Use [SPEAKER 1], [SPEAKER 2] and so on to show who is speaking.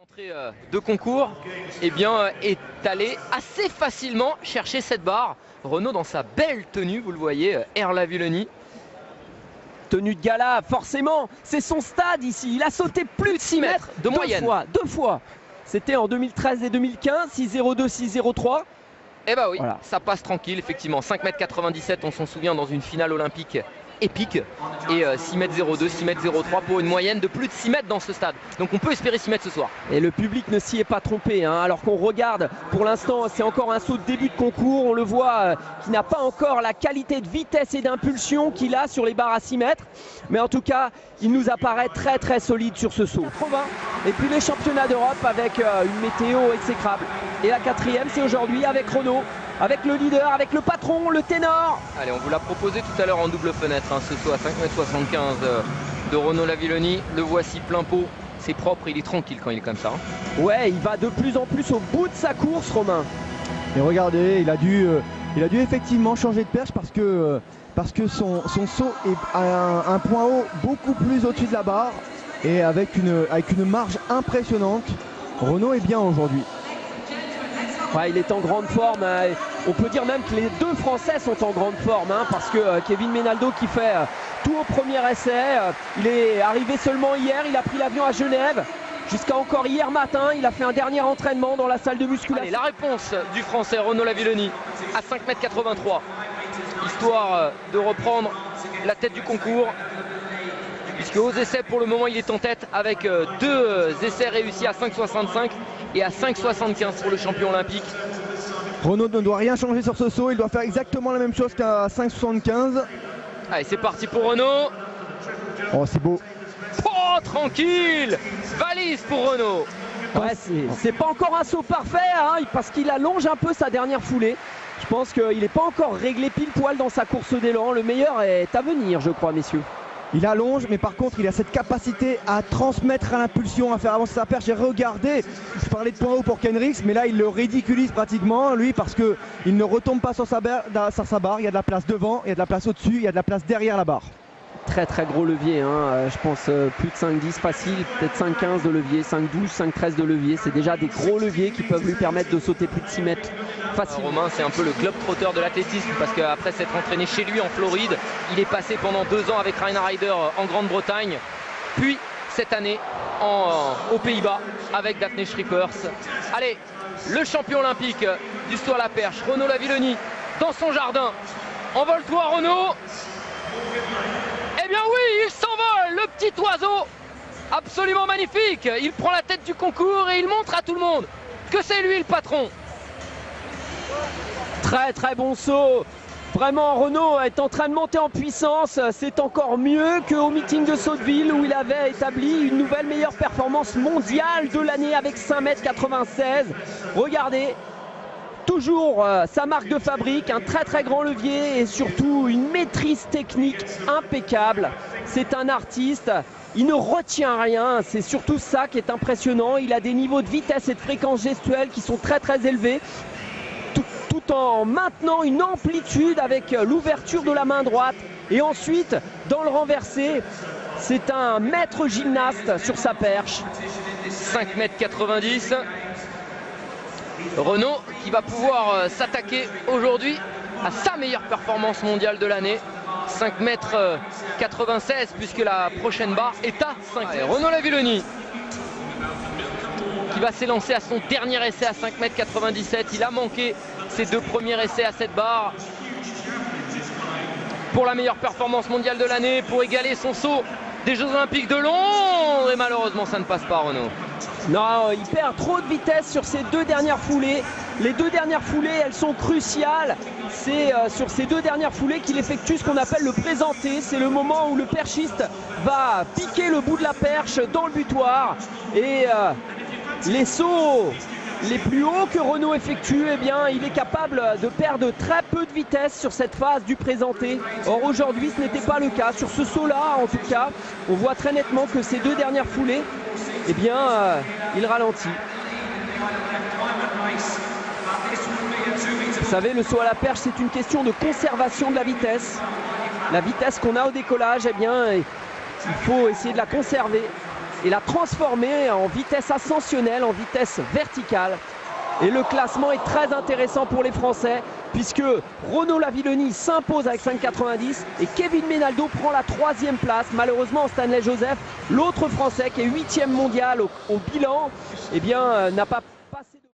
[SPEAKER 1] L'entrée de concours est allé assez facilement chercher cette barre. Renaud dans sa belle tenue, vous le voyez, Erla Villoni.
[SPEAKER 2] Tenue de gala, forcément, c'est son stade ici. Il a sauté plus de 6 mètres
[SPEAKER 1] de moyenne.
[SPEAKER 2] Deux fois. C'était en 2013 et 2015, 6,02, 6,03.
[SPEAKER 1] Eh bah oui,
[SPEAKER 2] voilà.
[SPEAKER 1] Ça passe tranquille, effectivement. 5,97 m, on s'en souvient, dans une finale olympique épique. Et 6,02 m, 6,03 m pour une moyenne de plus de 6 mètres dans ce stade. Donc on peut espérer 6 mètres ce soir.
[SPEAKER 2] Et le public ne s'y est pas trompé, hein. Alors qu'on regarde, pour l'instant, c'est encore un saut de début de concours. On le voit, qui n'a pas encore la qualité de vitesse et d'impulsion qu'il a sur les barres à 6 mètres. Mais en tout cas, il nous apparaît très très solide sur ce saut. 80. Et puis les championnats d'Europe avec une météo exécrable. Et la 4e, c'est aujourd'hui avec Renaud, avec le leader, avec le patron, le ténor.
[SPEAKER 1] Allez, on vous l'a proposé tout à l'heure en double fenêtre, hein, ce saut à 5,75 m de Renaud Lavilloni. Le voici plein pot, c'est propre, il est tranquille quand il est comme ça. Hein.
[SPEAKER 2] Ouais, il va de plus en plus au bout de sa course, Romain.
[SPEAKER 3] Et regardez, il a dû effectivement changer de perche parce que son saut est à un point haut beaucoup plus au-dessus de la barre et avec une marge impressionnante. Renaud est bien aujourd'hui.
[SPEAKER 2] Ouais, il est en grande forme. On peut dire même que les deux Français sont en grande forme, hein, parce que Kevin Menaldo qui fait tout au premier essai. Il est arrivé seulement hier, il a pris l'avion à Genève. Jusqu'à encore hier matin, il a fait un dernier entraînement dans la salle de musculation.
[SPEAKER 1] Allez, la réponse du Français Renaud Lavilloni à 5,83 m. Histoire de reprendre la tête du concours. Puisque aux essais, pour le moment, il est en tête avec 2 essais réussis à 5,65 et à 5,75 pour le champion olympique.
[SPEAKER 3] Renaud ne doit rien changer sur ce saut, il doit faire exactement la même chose qu'à 5,75.
[SPEAKER 1] Allez, c'est parti pour Renaud.
[SPEAKER 3] Oh, c'est beau.
[SPEAKER 1] Oh, tranquille. Valise pour Renaud.
[SPEAKER 2] Ouais, c'est pas encore un saut parfait, hein, parce qu'il allonge un peu sa dernière foulée. Je pense qu'il n'est pas encore réglé pile poil dans sa course d'élan. Le meilleur est à venir, je crois, messieurs.
[SPEAKER 3] Il allonge, mais par contre, il a cette capacité à transmettre à l'impulsion, à faire avancer sa perche. J'ai regardé, je parlais de point haut pour Kenrix, mais là, il le ridiculise pratiquement, lui, parce qu'il ne retombe pas sur sa barre. Il y a de la place devant, il y a de la place au-dessus, il y a de la place derrière la barre.
[SPEAKER 2] Très très gros levier, hein. Je pense plus de 5,10 facile, peut-être 5,15 de levier, 5,12, 5,13 de levier. C'est déjà des gros leviers qui peuvent lui permettre de sauter plus de 6 mètres facile.
[SPEAKER 1] Romain, c'est un peu le globe-trotter de l'athlétisme, parce qu'après s'être entraîné chez lui en Floride, il est passé pendant 2 ans avec Rainer Ryder en Grande-Bretagne, puis cette année aux Pays-Bas avec Daphne Schrippers. Allez, le champion olympique du saut à la perche, Renaud Lavilloni, dans son jardin. Envole-toi, Renaud. Eh bien oui, il s'envole, le petit oiseau, absolument magnifique. Il prend la tête du concours et il montre à tout le monde que c'est lui le patron.
[SPEAKER 2] Très très bon saut. Vraiment, Renaud est en train de monter en puissance. C'est encore mieux qu'au meeting de Sotteville où il avait établi une nouvelle meilleure performance mondiale de l'année avec 5,96 m. Regardez. Toujours sa marque de fabrique, un très très grand levier et surtout une maîtrise technique impeccable. C'est un artiste, il ne retient rien, c'est surtout ça qui est impressionnant. Il a des niveaux de vitesse et de fréquence gestuelle qui sont très très élevés, tout en maintenant une amplitude avec l'ouverture de la main droite. Et ensuite, dans le renversé, c'est un maître gymnaste sur sa perche.
[SPEAKER 1] 5,90 m. Renaud qui va pouvoir s'attaquer aujourd'hui à sa meilleure performance mondiale de l'année, 5,96 m, puisque la prochaine barre est à 5 m. Renaud Lavilloni qui va s'élancer à son dernier essai à 5,97 m. Il a manqué ses 2 premiers essais à cette barre pour la meilleure performance mondiale de l'année, pour égaler son saut des Jeux Olympiques de Londres, et malheureusement ça ne passe pas, Renaud.
[SPEAKER 2] Non, il perd trop de vitesse sur ces 2 dernières foulées. Les 2 dernières foulées, elles sont cruciales. C'est sur ces 2 dernières foulées qu'il effectue ce qu'on appelle le présenté. C'est le moment où le perchiste va piquer le bout de la perche dans le butoir. Et les sauts les plus hauts que Renaud effectue, eh bien, il est capable de perdre très peu de vitesse sur cette phase du présenté. Or aujourd'hui, ce n'était pas le cas. Sur ce saut-là, en tout cas, on voit très nettement que ces 2 dernières foulées, eh bien, il ralentit. Vous savez, le saut à la perche, c'est une question de conservation de la vitesse. La vitesse qu'on a au décollage, eh bien, il faut essayer de la conserver. et l'a transformé en vitesse ascensionnelle, en vitesse verticale. Et le classement est très intéressant pour les Français puisque Renaud Lavillenie s'impose avec 5,90 et Kevin Menaldo prend la 3e place. Malheureusement, Stanley Joseph, l'autre Français qui est 8e mondial au bilan, eh bien, n'a pas